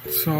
So,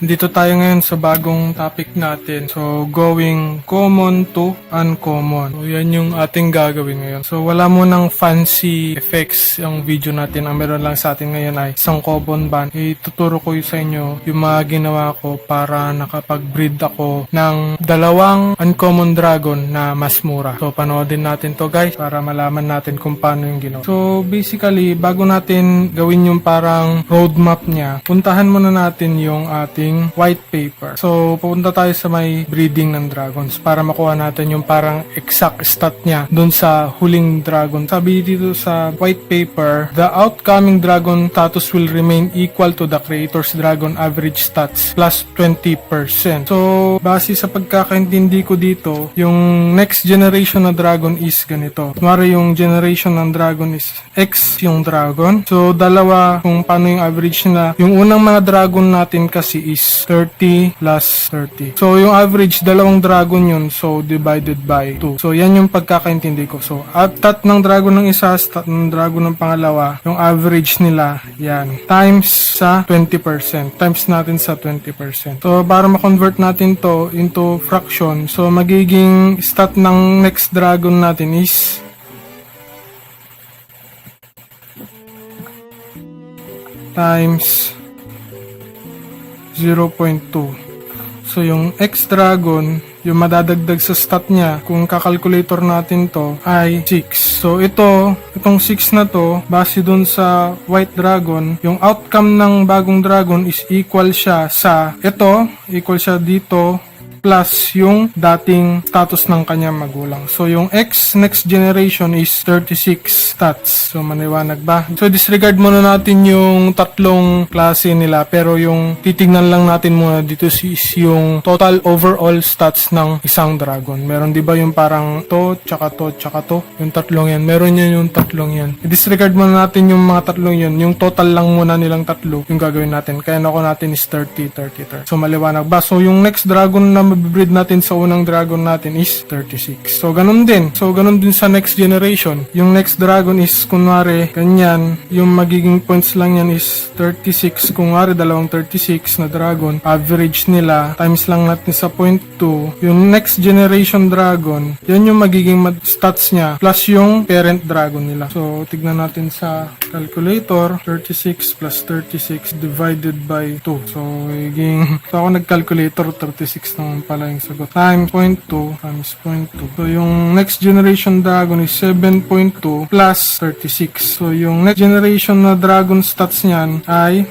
dito tayo ngayon sa bagong topic natin. So, going common to uncommon. So, yan yung ating gagawin ngayon. So, wala mo ng fancy effects yung video natin. Ang meron lang sa atin ngayon ay isang common band. Ituturo ko sa inyo yung mga ginawa ko para nakapag-breed ako ng dalawang uncommon dragon na mas mura. So, panoodin natin to guys para malaman natin kung paano yung ginawa. So, basically, bago natin gawin yung parang roadmap niya, puntahan muna natin yung ating white paper. So, pupunta tayo sa may breeding ng dragons para makuha natin yung parang exact stat niya dun sa huling dragon. Sabi dito sa white paper, the outcoming dragon status will remain equal to the creator's dragon average stats plus 20%. So, base sa pagkakaintindi ko dito, yung next generation na dragon is ganito. Kunwari yung generation ng dragon is X yung dragon. So, dalawa kung paano yung average nila. Yung unang mga dragon natin kasi is 30 plus 30. So, yung average, dalawang dragon yun. So, divided by 2. So, yan yung pagkakaintindi ko. So, at stat ng dragon ng isa, stat ng dragon ng pangalawa, yung average nila, yan. Times sa 20%. Times natin sa 20%. So, para ma-convert natin to into fraction, so, magiging stat ng next dragon natin is times 0.2. So, yung X dragon, yung madadagdag sa stat niya, kung kakalkulator natin to, ay 6. So, itong 6 na to, base dun sa white dragon, yung outcome ng bagong dragon is equal siya sa equal siya dito, plus yung dating status ng kanyang magulang. So, yung X next generation is 36 stats. So, maniwanag ba? So, disregard muna natin yung tatlong klase nila, pero yung titignan lang natin muna dito is yung total overall stats ng isang dragon. Meron di ba yung parang to, tsaka to, tsaka to? Yung tatlong yan. Meron yan yung tatlong yan. I-disregard muna natin yung mga tatlong yun. Yung total lang muna nilang tatlo yung gagawin natin. Kaya nako natin is 30, 30, 30. So, maliwanag ba? So, yung next dragon na mabibreed natin sa unang dragon natin is 36. So, ganun din. So, ganun din sa next generation. Yung next dragon is, kunwari, ganyan. Yung magiging points lang yan is 36. Kunwari, dalawang 36 na dragon. Average nila, times lang natin sa 0.2. Yung next generation dragon, yan yung magiging stats niya, plus yung parent dragon nila. So, tignan natin sa calculator. 36 plus 36 divided by 2. So, magiging, so ako nag-calculator, 36 naman pala yung sagot. Times 0.2 times 0.2. So, yung next generation dragon is 7.2 plus 36. So, yung next generation na dragon stats niyan ay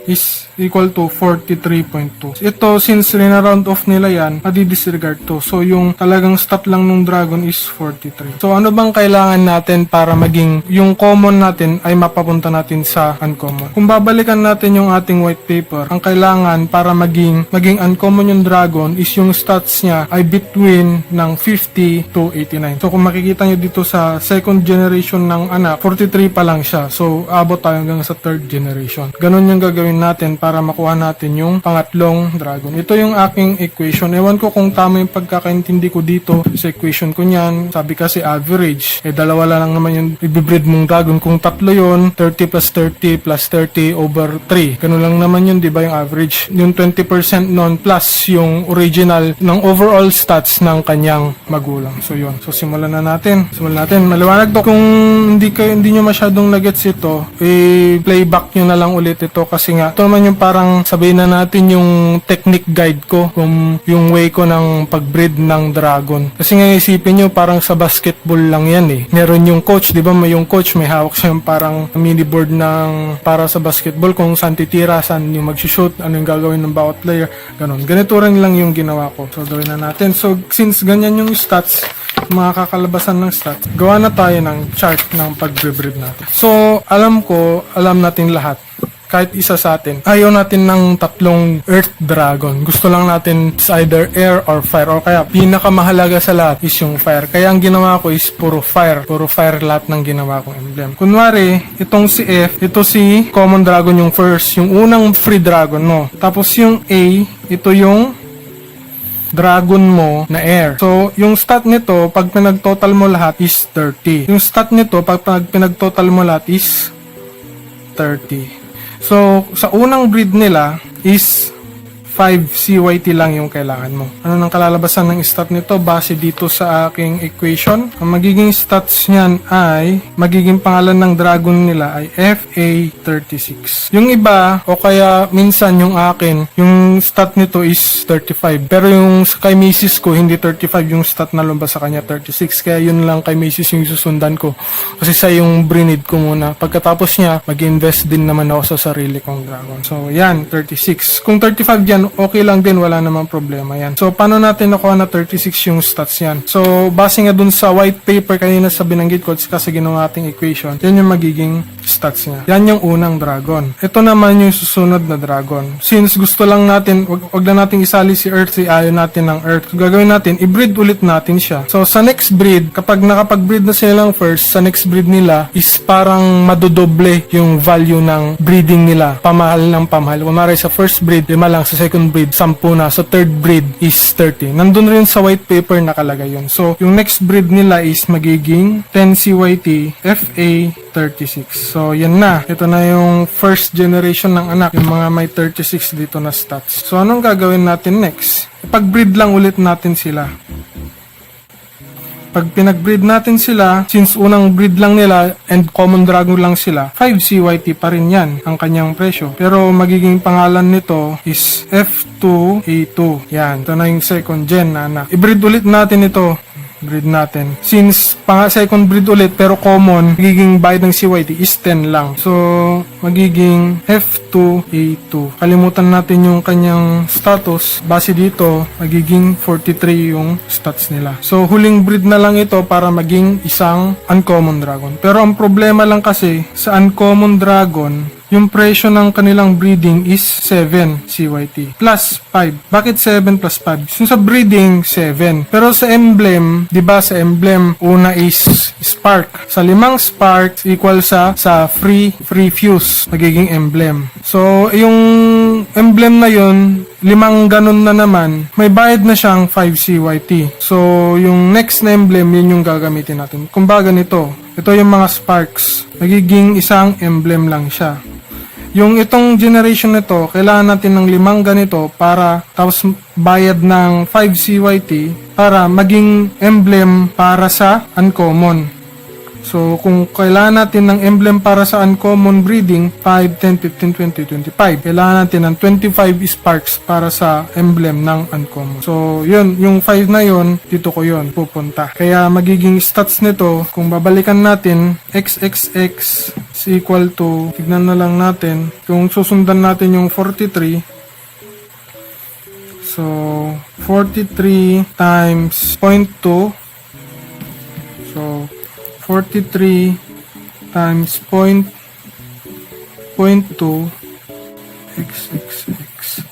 is equal to 43.2. Ito, since rin-round off nila yan, madi-disregard to. So, yung talagang stat lang ng dragon is 43. So, ano bang kailangan natin para maging yung common natin ay mapapunta natin sa uncommon? Kung babalikan natin yung ating white paper, ang kailangan para maging uncommon yung dragon is yung stats niya ay between ng 50 to 89. So, kung makikita nyo dito sa second generation ng anak, 43 pa lang siya. So, abot tayo hanggang sa third generation. Ganon yung gagawin natin para makuha natin yung pangatlong dragon. Ito yung aking equation. Ewan ko kung tama yung pagkakaintindi ko dito sa equation ko niyan. Sabi kasi average. Dalawa lang naman yung i-breed mong dragon. Kung tatlo yun, 30 plus 30 plus 30 over 3. Ganun lang naman yun, di ba yung average? Yung 20% nun plus yung original ng overall stats ng kanyang magulang. So yun. So simulan na natin. Maliwanag to. Kung hindi nyo masyadong nagets ito, i-playback nyo na lang ulit ito kasi nga, ito naman yung parang sabihin na natin yung technique guide ko, yung way ko ng pag-breed ng dragon. Kasi nga isipin nyo, parang sa basketball lang yan eh. Meron yung coach, di ba? May yung coach, may hawak siya yung parang mini board ng para sa basketball kung saan titira, saan yung mag-shoot, ano yung gagawin ng bawat player, ganun. Ganito rin lang yung ginawa ko. So, gawin na natin. So, since ganyan yung stats, mga kakalabasan ng stats, gawa na tayo ng chart ng pag-breed natin. So, alam natin lahat. Kahit isa sa atin, ayaw natin ng tatlong Earth Dragon. Gusto lang natin either air or fire. O kaya, pinakamahalaga sa lahat is yung fire. Kaya ang ginawa ko is puro fire. Puro fire lahat ng ginawa kong emblem. Kunwari, itong si F, ito si Common Dragon yung first. Yung unang free dragon mo. Tapos yung A, ito yung dragon mo na air. So, yung stat nito, pag pinag-total mo lahat is 30. Yung stat nito, pag pinag-total mo lahat is 30. So, sa unang breed nila is 5 CYT lang yung kailangan mo. Ano nang kalalabasan ng stat nito base dito sa aking equation? Ang magiging stats niyan ay magiging pangalan ng dragon nila ay FA36. Yung iba o kaya minsan yung akin, yung stat nito is 35. Pero yung kay Mrs. ko hindi 35 yung stat na lumabas sa kanya 36. Kaya yun lang kay Mrs. yung susundan ko. Kasi sa yung brinid ko muna. Pagkatapos niya, mag-invest din naman ako sa sarili kong dragon. So yan, 36. Kung 35 yan, okay lang din, wala namang problema yan. So, paano natin nakuha na 36 yung stats yan? So, base nga dun sa white paper kanina sa binanggit ko kasi ginawa ating equation, yan yung magiging stats niya. Yan yung unang dragon. Ito naman yung susunod na dragon. Since gusto lang natin, wag na natin isali si Earth, ayaw natin ng Earth. So, gagawin natin, i-breed ulit natin siya. So, sa next breed, kapag nakapag-breed na silang first, sa next breed nila is parang madodoble yung value ng breeding nila. Pamahal ng pamahal. Kunwari sa first breed, 5 lang. Sa second breed, 10 na. Sa third breed is 30. Nandun rin sa white paper nakalagay yun. So, yung next breed nila is magiging 10 CYT FA36. So, yan na. Ito na yung first generation ng anak. Yung mga may 36 dito na stats. So, anong gagawin natin next? Ipag-breed lang ulit natin sila. Pag pinag-breed natin sila, since unang breed lang nila and common dragon lang sila, 5 CYT pa rin yan ang kanyang presyo. Pero magiging pangalan nito is F2A2. Yan, ito na yung second gen na anak. I-breed ulit natin ito. Breed natin. Since second breed ulit pero common, magiging bayad ng CYT is 10 lang. So, magiging F2A2. Kalimutan natin yung kanyang status. Base dito, magiging 43 yung stats nila. So, huling breed na lang ito para maging isang uncommon dragon. Pero ang problema lang kasi sa uncommon dragon, yung presyo ng kanilang breeding is 7 CYT plus 5. Bakit 7 plus 5? Yung sa breeding, 7. Pero sa emblem, di ba sa emblem, una is spark. Sa 5 sparks equal sa free fuse, magiging emblem. So, yung emblem na yun, 5 ganun na naman, may bayad na siyang 5 CYT. So, yung next na emblem, yun yung gagamitin natin. Kumbaga nito, ito yung mga sparks. Magiging isang emblem lang siya. Yung itong generation nito, kailangan natin ng 5 ganito para tapos bayad ng 5 CYT para maging emblem para sa uncommon. So, kung kailangan natin ng emblem para sa uncommon breeding, 5, 10, 15, 20, 25. Kailangan natin ng 25 sparks para sa emblem ng uncommon. So, yun, yung 5 na yun, dito ko yun pupunta. Kaya magiging stats nito, kung babalikan natin, XXX is equal to, tignan na lang natin, kung susundan natin yung 43, so, 43 times 0.2, so, 43 times 0.2 XXX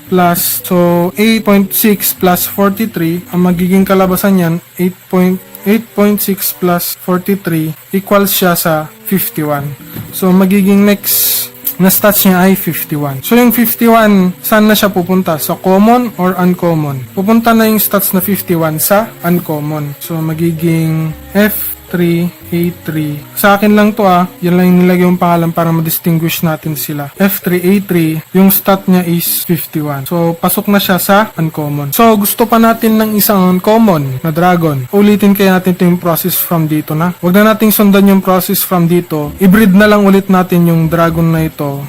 plus, so 8.6 plus 43, ang magiging kalabasan yan 8.6 plus 43 equals siya sa 51. So magiging next na stats niya ay 51. So yung 51, saan na siya pupunta? Sa common or uncommon? Pupunta na yung stats na 51 sa uncommon. So magiging F3A3. Sa akin lang to yan lang yung nilagay yung pangalan para ma-distinguish natin sila. F3A3, yung stat niya is 51. So, pasok na siya sa uncommon. So, gusto pa natin ng isang uncommon na dragon. Ulitin kaya natin ito yung process from dito na. Huwag na nating sundan yung process from dito. I-breed na lang ulit natin yung dragon na ito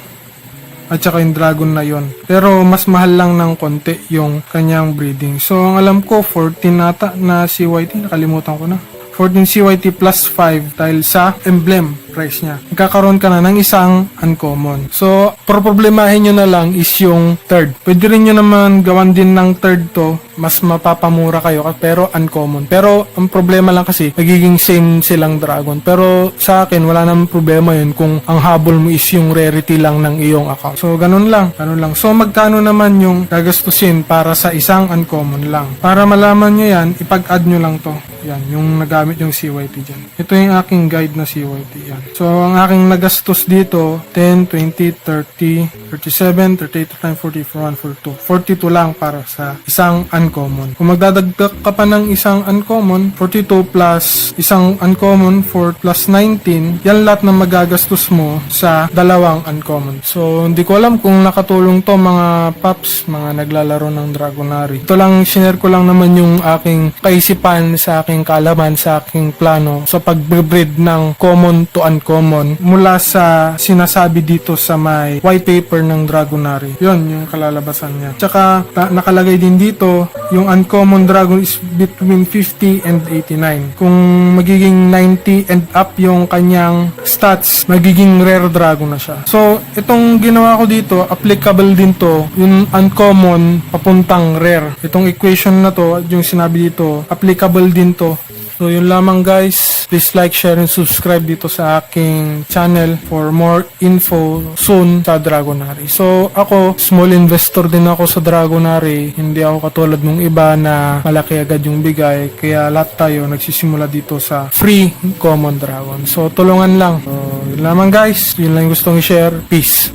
at saka yung dragon na yon. Pero mas mahal lang ng konti yung kanyang breeding. So, ang alam ko, 14 nata na CYT. Nakalimutan ko na. 14 CYT plus 5 dahil sa emblem price niya. Magkakaroon ka na ng isang uncommon. So, problemahin nyo na lang is yung third. Pwede rin nyo naman gawan din ng third to. Mas mapapamura kayo pero uncommon. Pero, ang problema lang kasi, magiging same silang dragon. Pero, sa akin, wala namang problema yun kung ang habol mo is yung rarity lang ng iyong account. So, ganun lang. So, magkano naman yung gagastusin para sa isang uncommon lang? Para malaman nyo yan, ipag-add nyo lang to. Yan, yung nagamit yung CYT dyan. Ito yung aking guide na CYT. Yan. So, ang aking nagastos dito, 10, 20, 30, 37, 38, 39, 40, 41, 42. 42 lang para sa isang uncommon uncommon. Kung magdadagdag ka pa ng isang uncommon, 42 plus isang uncommon, 4 plus 19, yan lahat na magagastos mo sa dalawang uncommon. So, hindi ko alam kung nakatulong to mga paps, mga naglalaro ng Dragonary. Ito lang, share ko lang naman yung aking kaisipan sa aking kaalaman, sa aking plano sa pag-breed ng common to uncommon mula sa sinasabi dito sa may white paper ng Dragonary. Yun, yung kalalabasan niya. Tsaka, nakalagay din dito, yung uncommon dragon is between 50 and 89. Kung magiging 90 and up yung kanyang stats, magiging rare dragon na siya. So, itong ginawa ko dito, applicable din to, yung uncommon papuntang rare. Itong equation na to, yung sinabi dito, applicable din to. So, yun lamang guys. Please like, share, and subscribe dito sa aking channel for more info soon sa Dragonary. So, ako, small investor din ako sa Dragonary. Hindi ako katulad ng iba na malaki agad yung bigay. Kaya lahat tayo nagsisimula dito sa free common dragon. So, tulungan lang. So, yun lamang guys. Yun lang yung gustong i-share. Peace.